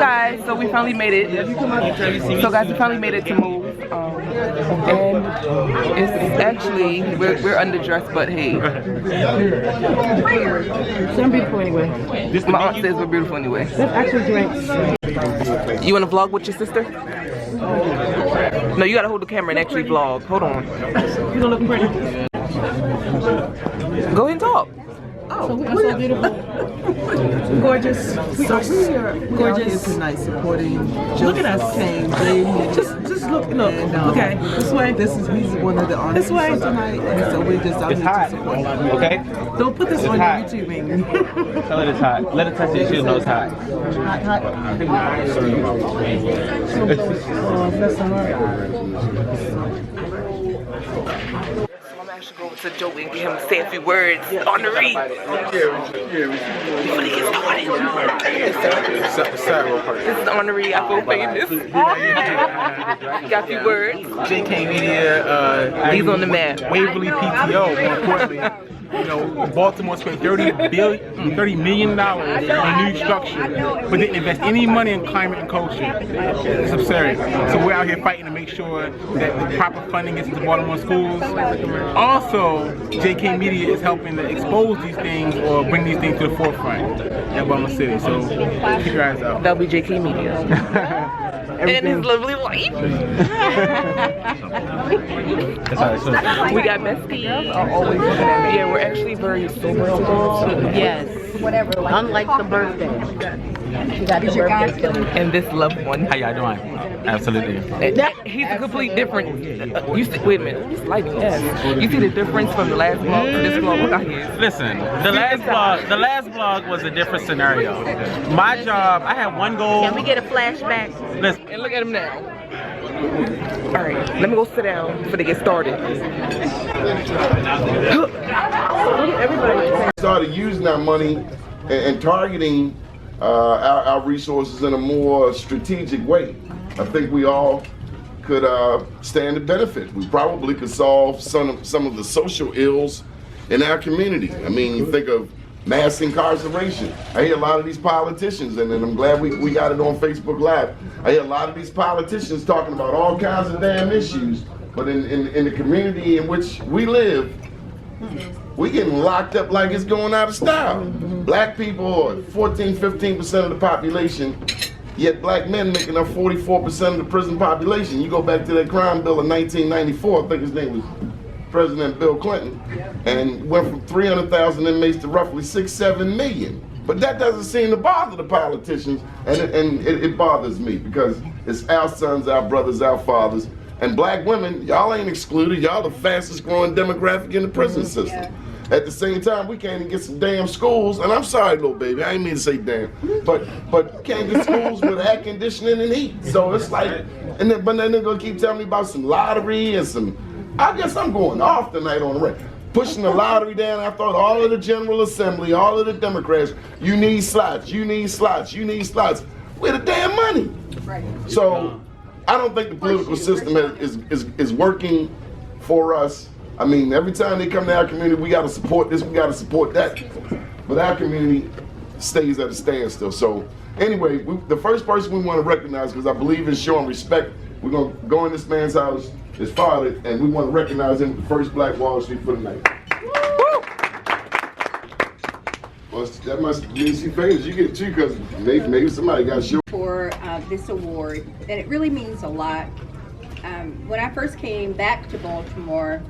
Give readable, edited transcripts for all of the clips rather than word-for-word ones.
guys, so we finally made it. So guys, we finally made it to move. And it's actually, we're underdressed, but hey. I'm beautiful anyway. My aunt says we're beautiful anyway. That's actually drinks. You wanna vlog with your sister? No, you gotta hold the camera and actually vlog. Hold on. You're looking pretty. Go ahead and talk. Oh, so so beautiful. Gorgeous. We are gorgeous Tonight supporting. Look at us. Just look. Okay, this way. He's one of the artists This way. tonight, and so we're just out here to support him. Okay? Don't put this on hot. YouTube, baby. Tell her it's hot. Let her touch it. She'll know it's hot. Oh, bless her heart. I'm actually going to Joe and get him to say a few words on the read. This is on the read. I feel famous. Got a few words. JK Media, He's on the map. Waverly PTO, more importantly. You know, Baltimore spent $30 million in new structure, but didn't invest any money in climate and culture. It's absurd. So we're out here fighting to make sure that the proper funding gets into Baltimore schools. Also, JK Media is helping to expose these things or bring these things to the forefront in Baltimore City. So keep your eyes out. That'll be JK Media. And his lovely wife. We got besties. Yeah, we're actually very sober today. Yes. Unlike the birthday. And this loved one. How y'all doing? Absolutely. He's a complete different. You see, wait a minute. This lighting, yes. You see the difference from the last vlog to this vlog? Look out here. Listen, the last vlog was a different scenario. My job, I had one goal. Can we get a flashback? Listen, And look at him now. All right, let me go sit down before they get started. Everybody started using our money and targeting our resources in a more strategic way. I think we all could stand to benefit. We probably could solve some of the social ills in our community. I mean, you think of mass incarceration. I hear a lot of these politicians, and I'm glad we got it on Facebook Live. I hear a lot of these politicians talking about all kinds of damn issues, but in the community in which we live, we getting locked up like it's going out of style. Black people are 14–15% of the population, yet black men making up 44% of the prison population. You go back to that crime bill in 1994, I think his name was President Bill Clinton, and went from 300,000 inmates to roughly 6–7 million. But that doesn't seem to bother the politicians, and it bothers me because it's our sons, our brothers, our fathers, and black women. Y'all ain't excluded. Y'all the fastest growing demographic in the prison system. At the same time, we can't even get some damn schools, and I'm sorry, little baby, I ain't mean to say damn, but can't get schools with air conditioning and heat. So it's like, but then they're gonna keep telling me about some lottery and some. I guess I'm going off tonight on the record. Pushing the lottery down. I thought all of the General Assembly, all of the Democrats, you need slots, you need slots, you need slots. Where the damn money? Right. So I don't think the political system is working for us. I mean, every time they come to our community, we got to support this, we got to support that. But our community stays at a standstill. So anyway, the first person we want to recognize, because I believe in showing respect, we're going to go in this man's house, his father, and we want to recognize him, the first Black Wall Street for the night. Well, that must mean she famous. You get it too, because maybe somebody got show. For this award, and it really means a lot. When I first came back to Baltimore,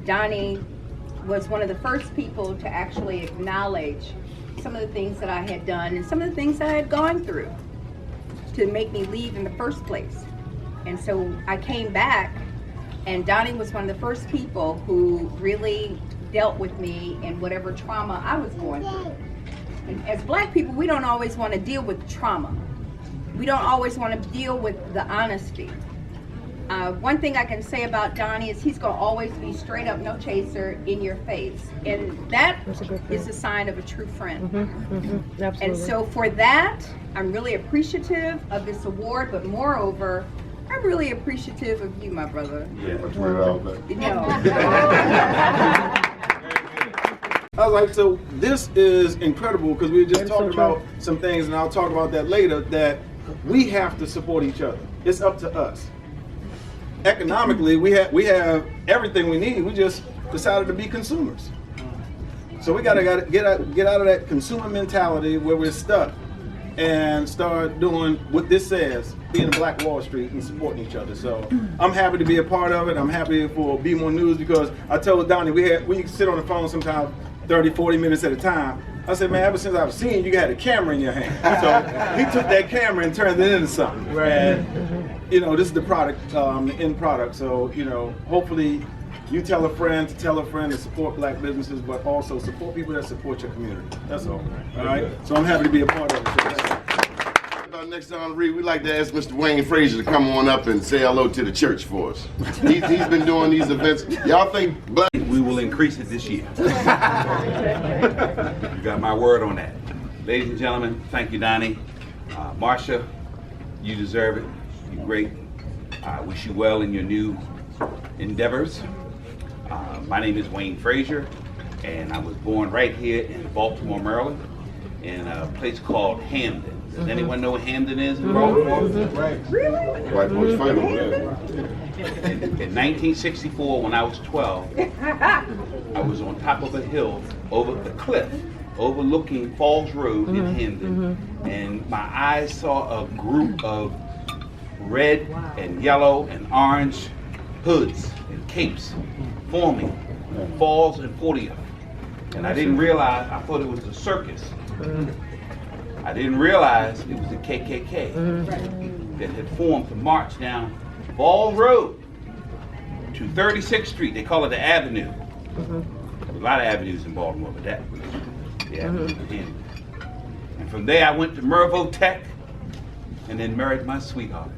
Donnie was one of the first people to actually acknowledge some of the things that I had done and some of the things that I had gone through to make me leave in the first place. And so I came back, and Donnie was one of the first people who really dealt with me in whatever trauma I was going through. And as Black people, we don't always want to deal with trauma. We don't always want to deal with the honesty. One thing I can say about Donnie is he's going to always be straight up, no chaser, in your face. And that is a sign of a true friend. Absolutely. And so for that, I'm really appreciative of this award, but moreover, I'm really appreciative of you, my brother. Yeah, I was like, so this is incredible because we were just talking about some things, and I'll talk about that later, that we have to support each other. It's up to us. Economically, we have everything we need. We just decided to be consumers. So we gotta get out of that consumer mentality where we're stuck and start doing what this says, being a Black Wall Street and supporting each other. So I'm happy to be a part of it. I'm happy for Be More News because I told Donnie we sit on the phone sometimes 30, 40 minutes at a time. I said, man, ever since I've seen you had a camera in your hand. So he took that camera and turned it into something. Right. And, you know, this is the product, the end product. So, you know, hopefully you tell a friend to support Black businesses, but also support people that support your community. That's all. All right? So I'm happy to be a part of it. About next on read, we'd like to ask Mr. Wayne Frazier to come on up and say hello to the church for us. He's been doing these events. Y'all think Black... We will increase it this year. You got my word on that. Ladies and gentlemen, thank you, Donnie. Marsha, you deserve it. You're great. I wish you well in your new endeavors. My name is Wayne Frazier, and I was born right here in Baltimore, Maryland, in a place called Hamden. Does anyone know what Hamden is in Baltimore? Right. Really? White boys fight over there. In 1964, when I was 12, I was on top of a hill over the cliff overlooking Falls Road in Hamden, and my eyes saw a group of red and yellow and orange hoods and capes forming on Falls and 40th. And I didn't realize, I thought it was a circus. I didn't realize it was the KKK that had formed to march down Falls Road to 36th Street. They call it the Avenue. There's a lot of avenues in Baltimore, but that was the Avenue. And from there I went to Mervo Tech and then married my sweetheart.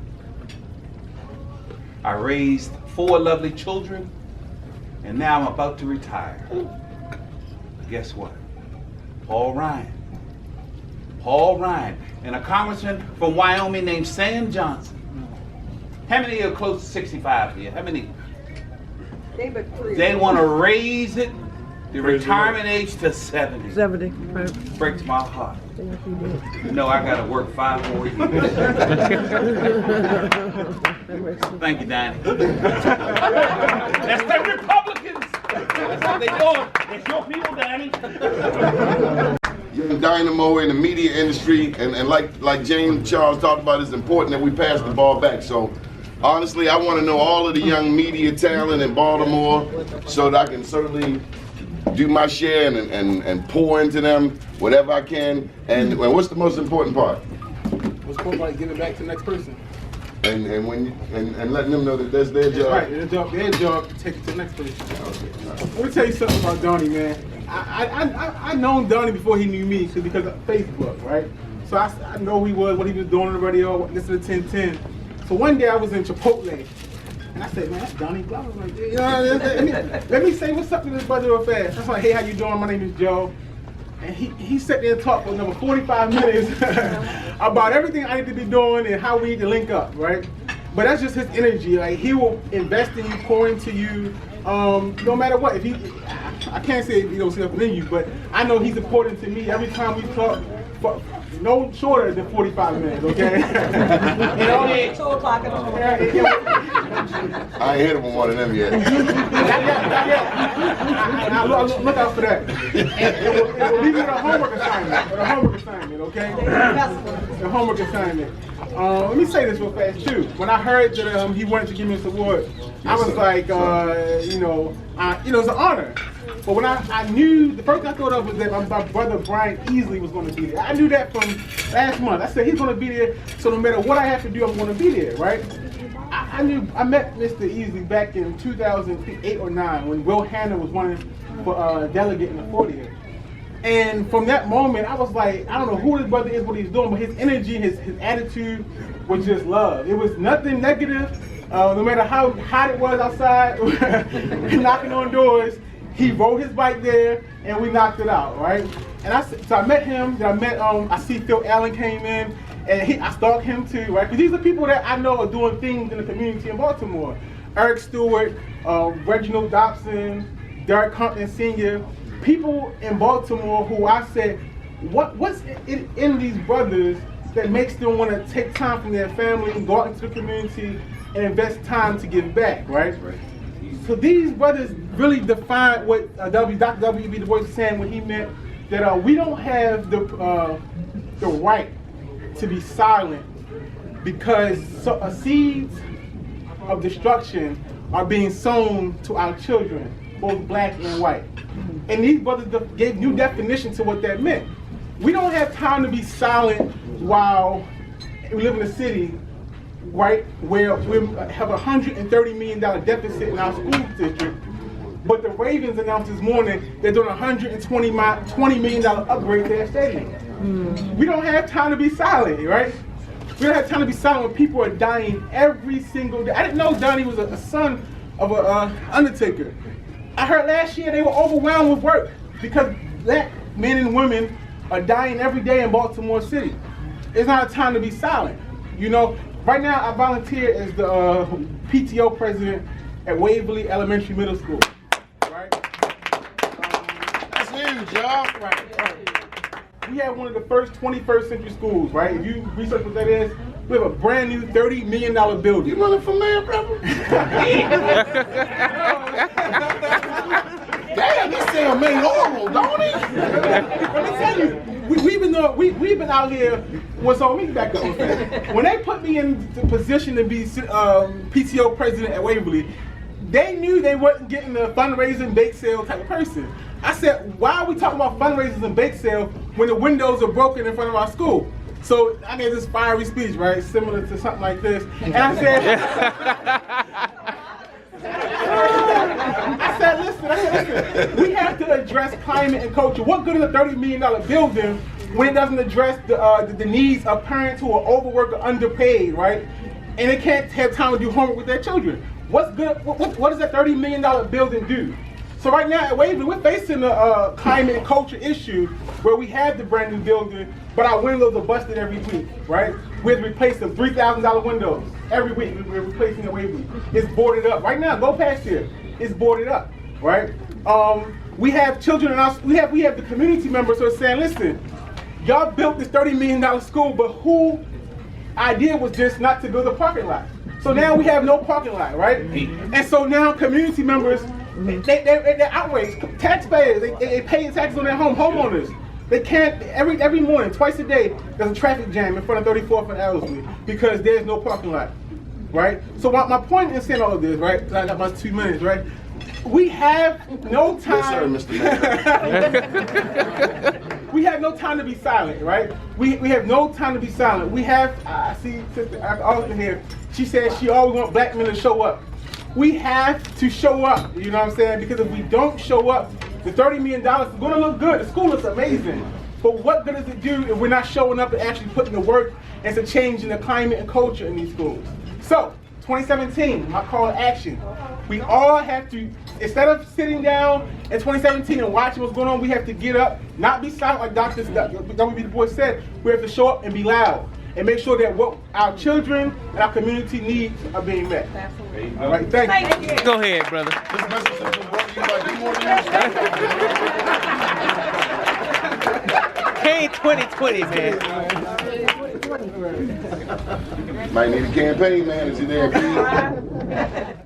I raised 4 lovely children, and now I'm about to retire. Guess what? Paul Ryan, and a congressman from Wyoming named Sam Johnson. How many are close to 65 here? How many? They want to raise it, the retirement age to 70. 70, right. Breaks my heart. No, I got to work 5 more years. Thank you, Donnie. That's the Republicans. That's how they do it. It's your people, Donnie. Young dynamo in the media industry, and like James Charles talked about, it's important that we pass the ball back. So honestly, I want to know all of the young media talent in Baltimore so that I can certainly do my share and pour into them whatever I can. And what's the most important part? What's cool about giving back to the next person? And letting them know that that's their job. Right, their job to take it to the next person. Let me tell you something about Donnie, man. I known Donnie before he knew me because of Facebook, right? So I know who he was, what he was doing on the radio, listening to 1010. So one day I was in Chipotle, and I said, man, that's Donnie Glover. I was like, you know, let me say what's up to this brother real fast. I was like, hey, how you doing? My name is Joe. And he sat there and talked for another 45 minutes about everything I need to be doing and how we need to link up, right? But that's just his energy. Like, he will invest in you, pour into you, no matter what. If I can't say he don't see nothing in you, but I know he's important to me every time we talk. No shorter than 45 minutes, okay? You know, 2 o'clock in the morning. I ain't hit him with one of them yet. Look out for that. It will leave you with a homework assignment, okay? The homework assignment. Let me say this real fast too. When I heard that he wanted to give me this award, I was like, you know, it's an honor. But when I knew, the first thing I thought of was that my brother Brian Easley was going to be there. I knew that from last month. I said he's going to be there, so no matter what I have to do, I'm going to be there, right? I met Mr. Easley back in 2008 or 9 when Will Hanna was running for delegate in the 40th. And from that moment, I was like, I don't know who this brother is, what he's doing, but his energy, his attitude was just love. It was nothing negative. No matter how hot it was outside, knocking on doors, he rode his bike there, and we knocked it out, right? And so I met him. I see Phil Allen came in, and I stalked him too, right? Because these are people that I know are doing things in the community in Baltimore. Eric Stewart, Reginald Dobson, Derek Compton Sr. people in Baltimore who I said, what's in these brothers that makes them want to take time from their family and go out into the community and invest time to give back, right? So these brothers really define what Dr. W.B. Du Bois was saying when he meant that we don't have the right to be silent because seeds of destruction are being sown to our children, both black and white. And these brothers gave new definition to what that meant. We don't have time to be silent while we live in a city, right, where we have a $130 million deficit in our school district, but the Ravens announced this morning they're doing a $120 million upgrade to their stadium. We don't have time to be silent, right? We don't have time to be silent when people are dying every single day. I didn't know Donnie was a son of an undertaker. I heard last year they were overwhelmed with work because black men and women are dying every day in Baltimore City. It's not a time to be silent. You know, right now I volunteer as the PTO president at Waverly Elementary Middle School. Right? That's huge, y'all. Right. We have one of the first 21st century schools, right? If you research what that is, we have a brand new $30 million building. You running for mayor, brother? Damn, this sound made horrible, don't he? Let me tell you, we've been out here. Well, so let me back up. When they put me in the position to be PTO president at Waverly, they knew they wasn't getting a fundraising bake sale type of person. I said, why are we talking about fundraisers and bake sale when the windows are broken in front of our school? So I gave this fiery speech, right, similar to something like this, and I said, listen, we have to address climate and culture. What good is a $30 million building when it doesn't address the needs of parents who are overworked or underpaid, right? And they can't have time to do homework with their children. What's good? What does that $30 million building do? So right now at Waverly, we're facing a climate and culture issue where we have the brand new building, but our windows are busted every week, right? We have to replace them, $3,000 windows every week. We're replacing at Waverly. It's boarded up. Right now, go past here. It's boarded up, right? We have children in our, we have the community members who are saying, listen, y'all built this $30 million school, but who idea was just not to build a parking lot. So now we have no parking lot, right? And so now community members, they're outraged. Taxpayers, they pay taxes on their homeowners. They can't, every morning, twice a day, there's a traffic jam in front of 34th and Ellsworth because there's no parking lot, right? So my point in saying all of this, right, I got my 2 minutes, right? We have no time. Yes, sir, Mr. Mayor. We have no time to be silent, right? We have no time to be silent. We have, I see Sister Austin here, she said she always wants black men to show up. We have to show up, you know what I'm saying? Because if we don't show up, the $30 million is going to look good. The school looks amazing. But what good does it do if we're not showing up and actually putting the work into changing the climate and culture in these schools? So, 2017, my call to action. We all have to, instead of sitting down in 2017 and watching what's going on, we have to get up, not be silent like Dr. W.B. Du Bois said. We have to show up and be loud and make sure that what our children and our community needs are being met. Absolutely. All right, thank you. Go ahead, brother. This message has been brought to you by Hey, 2020, man. Might need a campaign manager there, Pete.